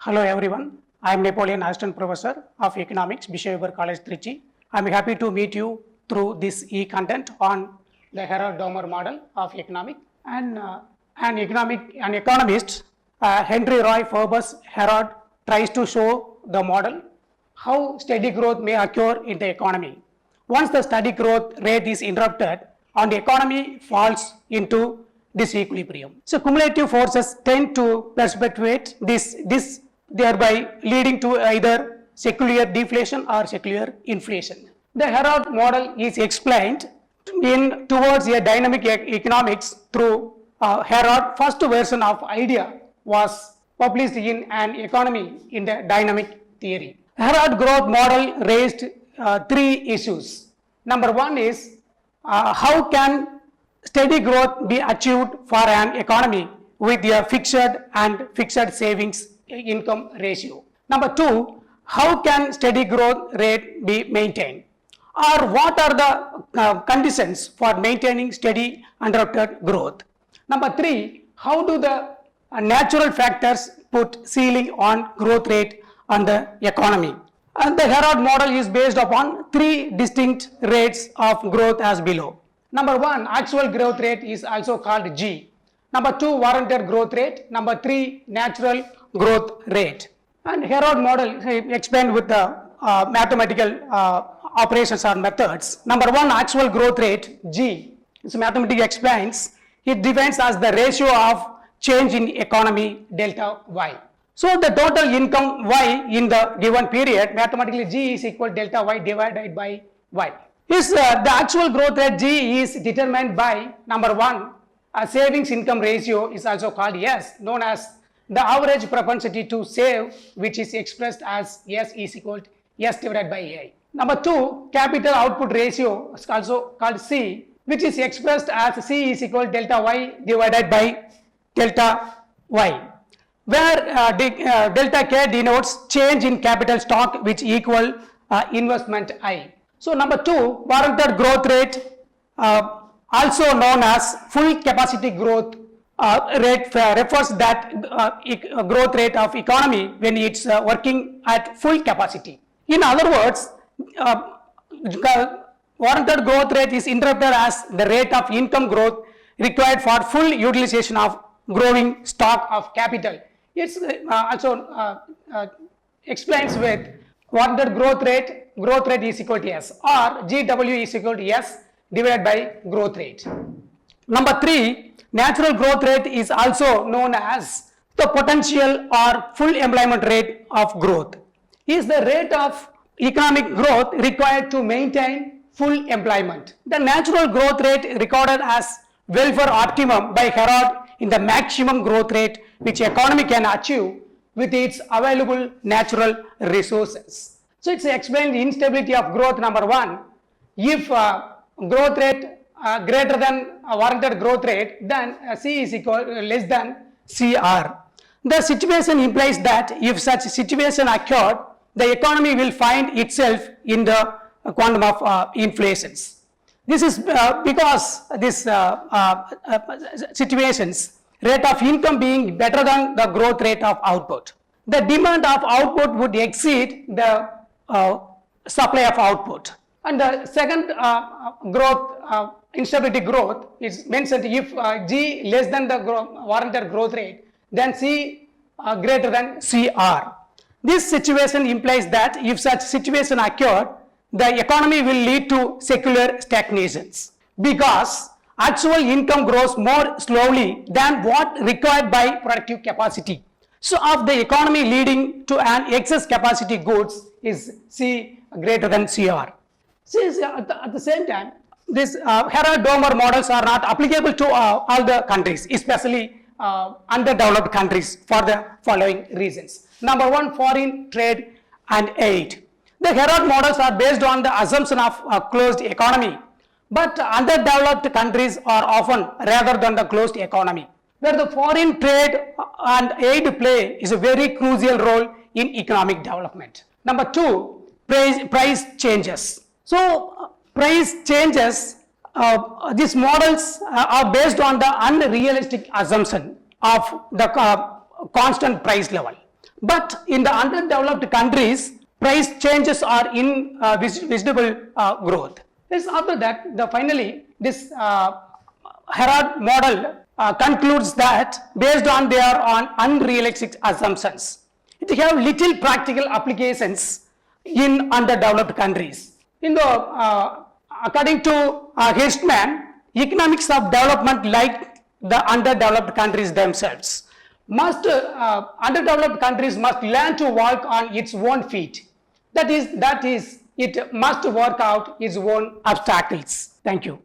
Hello everyone, I am Napoleon, Assistant Professor of Economics, Bishop College, Trichy. I am happy to meet you through this e-content on the Harrod model of economic and an economist, Henry Roy Forbes Harrod tries to show the model how steady growth may occur in the economy. Once the steady growth rate is interrupted and the economy falls into disequilibrium. So cumulative forces tend to perpetuate this thereby leading to either secular deflation or secular inflation. The Harrod model is explained towards a dynamic economics through Harrod. First version of idea was published in An Economy in the Dynamic Theory. Harrod growth model raised three issues. Number one is how can steady growth be achieved for an economy with a fixed savings income ratio. Number two, how can steady growth rate be maintained? Or what are the conditions for maintaining steady uninterrupted growth? Number three, how do the natural factors put ceiling on growth rate on the economy? And the Harrod model is based upon three distinct rates of growth as below. Number one, actual growth rate is also called G. Number two, warranted growth rate. Number three, natural growth rate. And Harrod model explained with the mathematical operations or methods. Number one, actual growth rate, G. So mathematics explains, it defines as the ratio of change in economy delta Y. So the total income Y in the given period, mathematically G is equal to delta Y divided by Y. The actual growth rate G is determined by number one, a savings income ratio is also called S, known as the average propensity to save, which is expressed as S is equal to S divided by A. Number two, capital output ratio is also called C, which is expressed as C is equal to delta Y divided by delta Y, where delta K denotes change in capital stock, which equal investment I. So number two, warranted growth rate, also known as full capacity growth rate, refers that growth rate of economy when it's working at full capacity. In other words, warranted growth rate is interpreted as the rate of income growth required for full utilization of growing stock of capital. It's also explains with warranted growth rate is equal to S, or GW is equal to S divided by growth rate. Number three, natural growth rate is also known as the potential or full employment rate of growth. Is the rate of economic growth required to maintain full employment. The natural growth rate recorded as welfare optimum by Harrod in the maximum growth rate which economy can achieve with its available natural resources. So it's explained the instability of growth. Number one, if growth rate greater than warranted growth rate, then C is equal less than CR. The situation implies that if such situation occurred, the economy will find itself in the quantum of inflations. This is because this situations, rate of income being better than the growth rate of output. The demand of output would exceed the supply of output. And the second growth, instability growth is mentioned if G less than the warranted growth rate, then C greater than CR. This situation implies that if such situation occurred, the economy will lead to secular stagnations because actual income grows more slowly than what required by productive capacity. So of the economy leading to an excess capacity goods is C greater than CR. At the same time, these Harrod-Domer models are not applicable to all the countries, especially underdeveloped countries, for the following reasons. Number one, foreign trade and aid. The Harrod models are based on the assumption of a closed economy, but underdeveloped countries are often rather than the closed economy, where the foreign trade and aid play is a very crucial role in economic development. Number two, price changes. So price changes, these models are based on the unrealistic assumption of the constant price level. But in the underdeveloped countries, price changes are in visible growth. This after that, finally this Harrod model concludes that based on their unrealistic assumptions, it have little practical applications in underdeveloped countries. According to Histman, economics of development, like the underdeveloped countries themselves, underdeveloped countries must learn to walk on its own feet. That is, it must work out its own obstacles. Thank you.